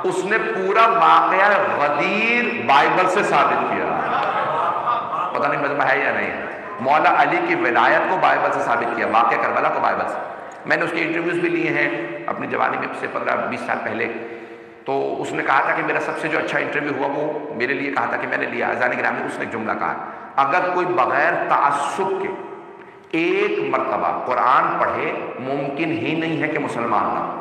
اس نے پورا واقعہ غدیر بائبل سے ثابت کیا. پتہ نہیں مجمع ہے یا نہیں. مولا علی کی ولایت کو بائبل سے ثابت کیا، واقعہ کربلا کو بائبل سے. میں نے اس کے انٹرویوز بھی لیے ہیں اپنی جوانی میں سے 15-20 سال پہلے. تو اس نے کہا تھا کہ میرا سب سے جو اچھا انٹرویو ہوا وہ میرے لیے کہا تھا کہ میں نے لیا. اذان گرامی اس نے ایک جملہ کہا, اگر کوئی بغیر تعصب کے ایک مرتبہ قرآن پڑھے ممکن ہی نہیں ہے کہ مسلمان نہ ہو.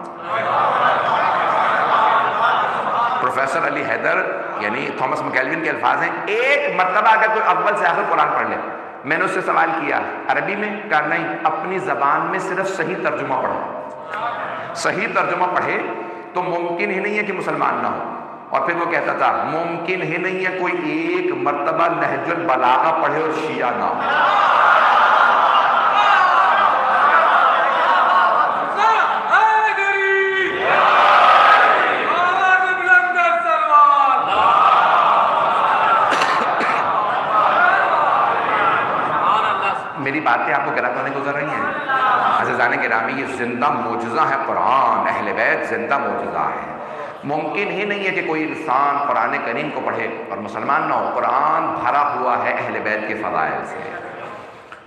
پروفیسر علی حیدر یعنی تھامس مکیلون کے الفاظ ہیں, ایک مرتبہ اگر کوئی اول سے آخر قرآن پڑھ لے. میں نے اس سے سوال کیا عربی میں, کہا نہیں, اپنی زبان میں صرف صحیح ترجمہ پڑھو. صحیح ترجمہ پڑھے تو ممکن ہی نہیں ہے کہ مسلمان نہ ہو. اور پھر وہ کہتا تھا ممکن ہی نہیں ہے کوئی ایک مرتبہ نہج البلاغہ پڑھے اور شیعہ نہ ہو. میری باتیں آپ کو غلط ہونے گزر رہی ہیں؟ عزیزان گرامی, یہ زندہ معجزہ ہے قرآن, اہل بیت زندہ معجزہ ہے. ممکن ہی نہیں ہے کہ کوئی انسان قرآن کریم کو پڑھے اور مسلمان نہ ہو. قرآن بھرا ہوا ہے اہل بیت کے فضائل سے.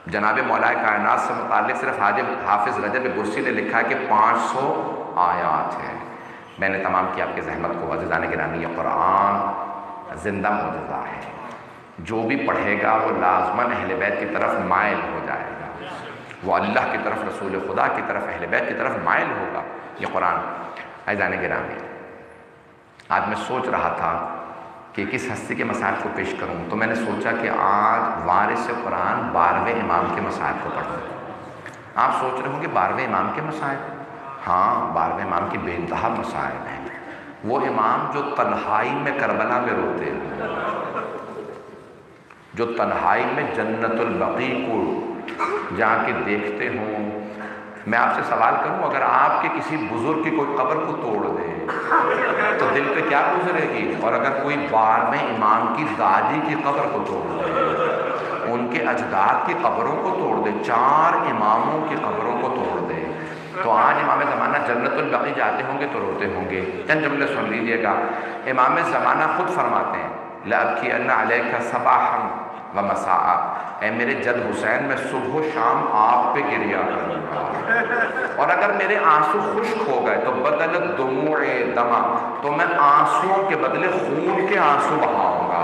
جناب مولا کائنات سے متعلق صرف حافظ رجب برسی نے لکھا ہے کہ 500 آیات ہیں. میں نے تمام کی آپ کی زحمت کو. عزیزان گرامی, یہ قرآن زندہ معجزہ ہے. جو بھی پڑھے گا وہ لازماً اہل بیت کی طرف مائل ہو جائے گا, وہ اللہ کی طرف, رسول خدا کی طرف, اہل بیت کی طرف مائل ہوگا. یہ قرآن. عزیزان گرامی, آج میں سوچ رہا تھا کہ کس ہستی کے مسائل کو پیش کروں, تو میں نے سوچا کہ آج وارث قرآن 12ویں امام کے مسائل کو پڑھوں. آپ سوچ رہے ہوں کہ 12ویں امام کے مسائل؟ ہاں, 12ویں امام کی بے انتہا مسائل ہیں. وہ امام جو تنہائی میں کربلا میں روتے ہیں, جو تنہائی میں جنت البقیع کو جا کے دیکھتے ہوں. میں آپ سے سوال کروں, اگر آپ کے کسی بزرگ کی کوئی قبر کو توڑ دے تو دل پہ کیا گزرے گی؟ اور اگر کوئی 12ویں امام کی دادی کی قبر کو توڑ دے, ان کے اجداد کی قبروں کو توڑ دے, 4 اماموں کی قبروں کو توڑ دے, تو آج امام زمانہ جنت البقیع جاتے ہوں گے تو روتے ہوں گے. چند جملے سن لیجئے گا. امام زمانہ خود فرماتے ہیں لَأَبْكِيَنَّ عَلَيْكَ صَبَاحًا وَمَسَاءً, اے میرے جد حسین میں صبح و شام آپ پہ گریا کروں گا, اور اگر میرے آنسو خشک ہو گئے تو بدلت دموع دما, تو میں آنسوؤں کے بدلے خون کے آنسو بہاؤں گا.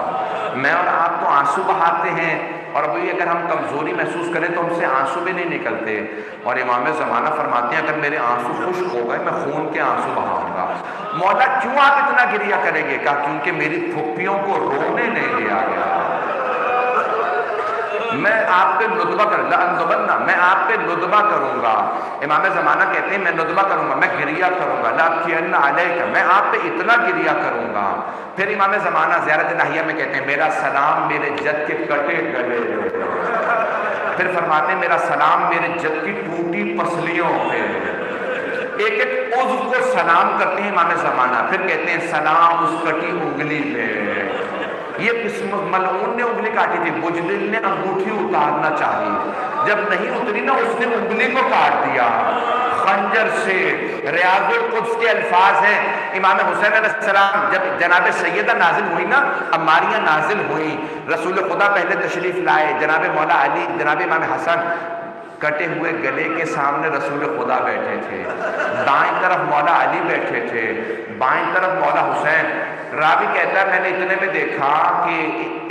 میں اور آپ تو آنسو بہاتے ہیں, اور ابھی اگر ہم کمزوری محسوس کریں تو ہم سے آنسو بھی نہیں نکلتے. اور امام زمانہ فرماتے ہیں اگر میرے آنسو خشک ہو گئے میں خون کے آنسو بہاؤں گا. مولا کیوں آپ اتنا گریا کریں گے؟ کہا کیونکہ میری پھپھیوں کو رونے نہیں دیا گیا. میں آپ پہ ندبہ میں آپ پہ ندبہ کروں گا. امام زمانہ کہتے ہیں میں ندبہ کروں گا, میں گریا کروں گا. لَأَبْكِيَنَّ عَلَيْكَ, میں آپ پہ اتنا گریا کروں گا. پھر امام زمانہ زیارت ناہیہ میں کہتے ہیں میرا سلام میرے جد کے کٹے گلے. پھر فرماتے ہیں میرا سلام میرے جد کی ٹوٹی پسلیوں پہ. ایک ایک عضو کو سلام کرتے ہیں امام زمانہ. پھر کہتے ہیں سلام اس کٹی انگلی پہ. یہ ملعون نے انگلی کاٹی تھی, بجدل نے انگوٹھی اتارنا چاہی, جب نہیں اتری نا اس نے انگلی کو کاٹ دیا خنجر سے. ریاض القدس کے الفاظ ہیں, امام حسین علیہ السلام جب جناب سیدہ نازل ہوئی نا, عماریہ نازل ہوئی, رسول خدا پہلے تشریف لائے, جناب مولا علی, جناب امام حسن کٹے ہوئے گلے کے سامنے رسول خدا بیٹھے تھے, دائیں طرف مولا علی بیٹھے تھے, بائیں طرف مولا حسین. راوی کہتا ہے میں نے اتنے میں دیکھا کہ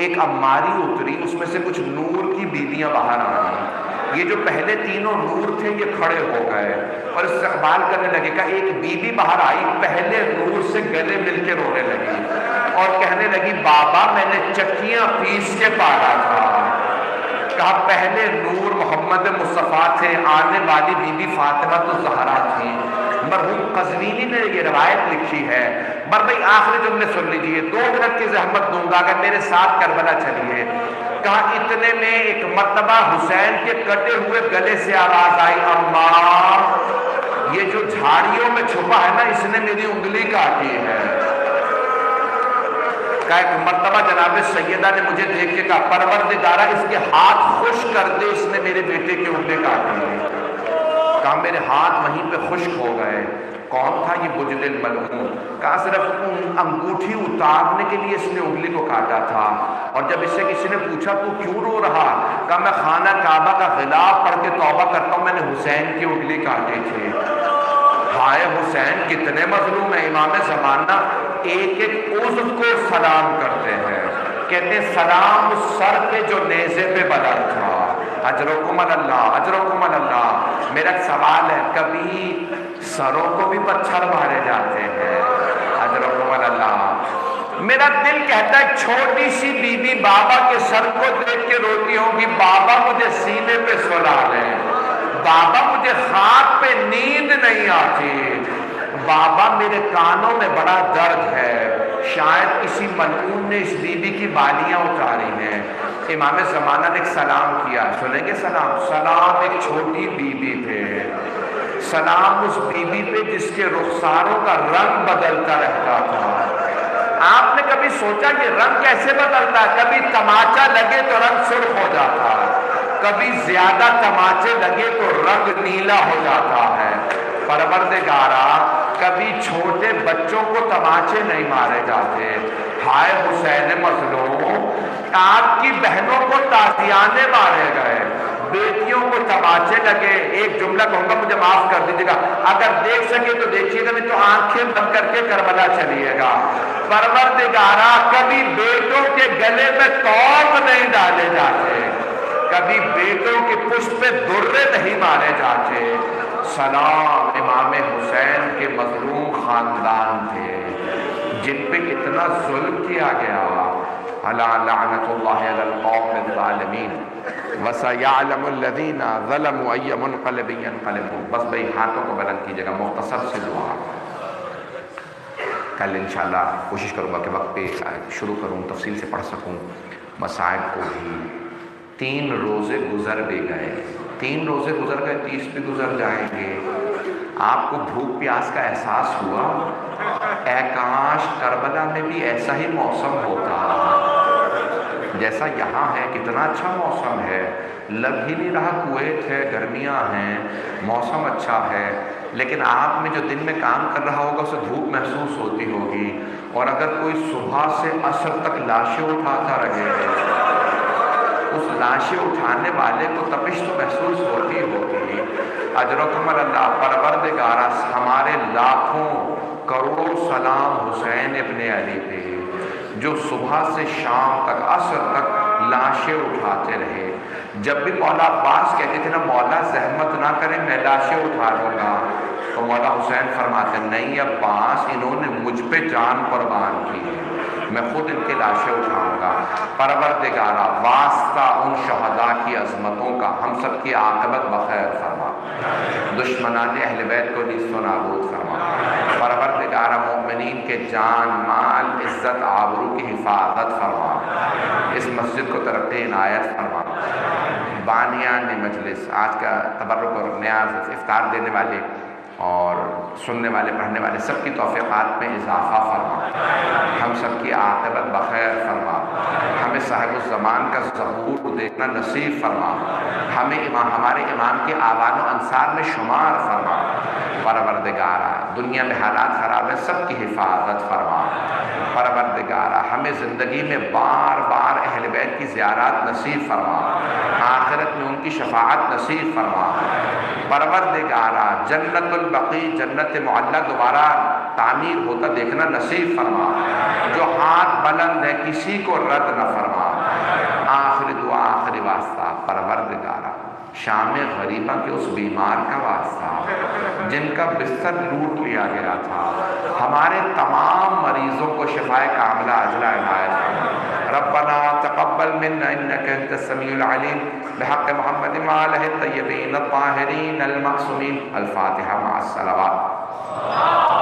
ایک عماری اتری, اس میں سے کچھ نور کی بیویاں باہر آئیں. یہ جو پہلے تینوں نور تھے یہ کھڑے ہو گئے اور استقبال کرنے لگے. کہ ایک بیوی باہر آئی, پہلے نور سے گلے مل کے رونے لگی اور کہنے لگی بابا میں نے چکیاں پیس کے پالا تھا. کہا پہلے نور محمد مصطفیٰ تھے, آنے والی بی بی فاطمہ تو زہرا تھی. مرحوم قزوینی نے یہ روایت لکھی ہے. بھائی آخری جملے سن لیجئے, 2 منٹ کی زحمت دوں گا اگر میرے ساتھ کربلا چلیے. کہا اتنے میں ایک مرتبہ حسین کے کٹے ہوئے گلے سے آواز آئی اماں یہ جو جھاڑیوں میں چھپا ہے نا اس نے میری انگلی کاٹی ہے. کہا ایک مرتبہ جناب سیدہ نے مجھے دیکھ کے کہا پروردگارہ اس کے ہاتھ خشک کر دے, اس نے میرے بیٹے کی انگلی کاٹی ہے. کہا میرے ہاتھ وہیں پہ خشک ہو گئے. کون تھا یہ بجدل ملعون؟ کہا صرف انگوٹھی اتارنے کے لیے اس نے انگلی کو کاٹا تھا. اور جب اس سے کسی نے پوچھا تو کیوں رو رہا؟ کہا میں خانہ کعبہ کا غلاف پڑھ کے توبہ کرتا ہوں, میں نے حسین کی انگلی کاٹی تھی. ہائے حسین کتنے مظلوم ہیں. امام زمانہ ایک ایک عضو کو سلام کرتے ہیں، کہتے ہیں سلام اس سر پہ جو نیزے پہ بدل تھا. اجرکم اللہ، اجرکم اللہ. میرا سوال ہے، کبھی سروں کو بھی پتھر مارے جاتے ہیں؟ اجرکم اللہ. میرا دل کہتا ہے چھوٹی سی بی بی بابا کے سر کو دیکھ کے روتی ہوگی، بابا مجھے سینے پہ سلا لیں، بابا مجھے خواب پہ نیند نہیں آتی، بابا میرے کانوں میں بڑا درد ہے. شاید کسی ملعون نے اس بی بی کی بالیاں اتاری ہیں. امام زمانہ نے ایک سلام کیا، سنیں گے سلام؟ سلام ایک چھوٹی بی بی پہ، سلام اس بی بی پہ جس کے رخساروں کا رنگ بدلتا رہتا تھا. آپ نے کبھی سوچا کہ رنگ کیسے بدلتا ہے؟ کبھی تماچا لگے تو رنگ سرخ ہو جاتا ہے، کبھی زیادہ تماچے لگے تو رنگ نیلا ہو جاتا ہے. پروردگارا کبھی چھوٹے بچوں کو تماچے نہیں مارے جاتے. ہائے حسین مظلوم، آپ کی بہنوں کو تازیانے مارے گئے، بیٹیوں کو تماچے لگے. ایک جملہ کہوں گا، مجھے معاف کر دیجیے گا، اگر دیکھ سکے تو دیکھیے گا، نہیں تو آنکھیں بند کر کے کربلا چلیے گا. پروردگارا کبھی بیٹوں کے گلے میں توق نہیں ڈالے جاتے، کبھی بیٹوں کی پشت پہ درے نہیں مارے جاتے. سلام امام حسین کے مظلوم خاندان تھے جن پہ اتنا ظلم کیا گیا. الا لعنت اللہ علی القوم الظالمین وسیعلم الذین ظلموا ای منقلب ینقلبون. بس بھائی ہاتھوں کو بلند کیجیے گا، مختصر سے دعا. کل انشاءاللہ کوشش کروں گا کہ وقت پہ شروع کروں، تفصیل سے پڑھ سکوں مصائب کو بھی. 3 روزے گزر بھی گئے، 3 روزے گزر گئے، 30 بھی گزر جائیں گے. آپ کو بھوک پیاس کا احساس ہوا؟ اے کاش کربلا میں بھی ایسا ہی موسم ہوتا جیسا یہاں ہے. کتنا اچھا موسم ہے، لگ ہی نہیں رہا کویت ہے، گرمیاں ہیں، موسم اچھا ہے. لیکن آپ میں جو دن میں کام کر رہا ہوگا اسے دھوپ محسوس ہوتی ہوگی. اور اگر کوئی صبح سے عصر تک لاشیں اٹھاتا رہے، اس لاشیں اٹھانے والے کو تپش تو محسوس ہوتی ہوگی. اجرکم اللہ. پروردگارا ہمارے لاکھوں کروڑوں سلام حسین ابن علی پہ جو صبح سے شام تک عصر تک لاشیں اٹھاتے رہے. جب بھی مولا عباس کہتے تھے نا مولا زحمت نہ کریں میں لاشیں اٹھا لوں گا، تو مولا حسین فرماتے نہیں عباس انہوں نے مجھ پہ جان قربان کی ہے، میں خود ان کی لاشیں اٹھاؤں گا. پروردگارا واسطہ ان شہداء کی عظمتوں کا ہم سب کی عاقبت بخیر فرما، دشمنان اہل بیت کو نیست و نابود فرما. پروردگارا مومنین کے جان مال عزت آبرو کی حفاظت فرما، اس مسجد کو ترقی عنایت فرما. بانیان مجلس آج کا تبرک اور نیاز افطار دینے والے اور سننے والے پڑھنے والے سب کی توفیقات میں اضافہ فرما، ہم سب کی عاقبت بخیر فرما. ہمیں صاحب الزمان کا ظہور دیکھنا نصیب فرما، ہمیں ہمارے امام کے آوان و انصار میں شمار فرما. پروردگارا دنیا میں حالات خراب ہیں، سب کی حفاظت فرما. پروردگارا ہمیں زندگی میں بار بار اہل بیت کی زیارات نصیب فرما، آخرت میں ان کی شفاعت نصیب فرما. پروردگارا جنت البقیع جنت معلیٰ دوبارہ تعمیر ہوتا دیکھنا نصیب فرما. جو ہاتھ بلند ہے کسی کو رد نہ فرما. آخری دعا آخری واسطہ پروردگارا شام غریبہ کے اس بیمار کا واسطہ جن کا بستر لوٹ لیا گیا تھا، ہمارے تمام مریضوں کو شفائے کاملہ عاجلہ عنایت فرما. ربنا تقبل منا انك انت السميع العليم بحق محمد وآلہ الطیبین الطاہرین المعصومین. الفاتحہ مع الصلوات.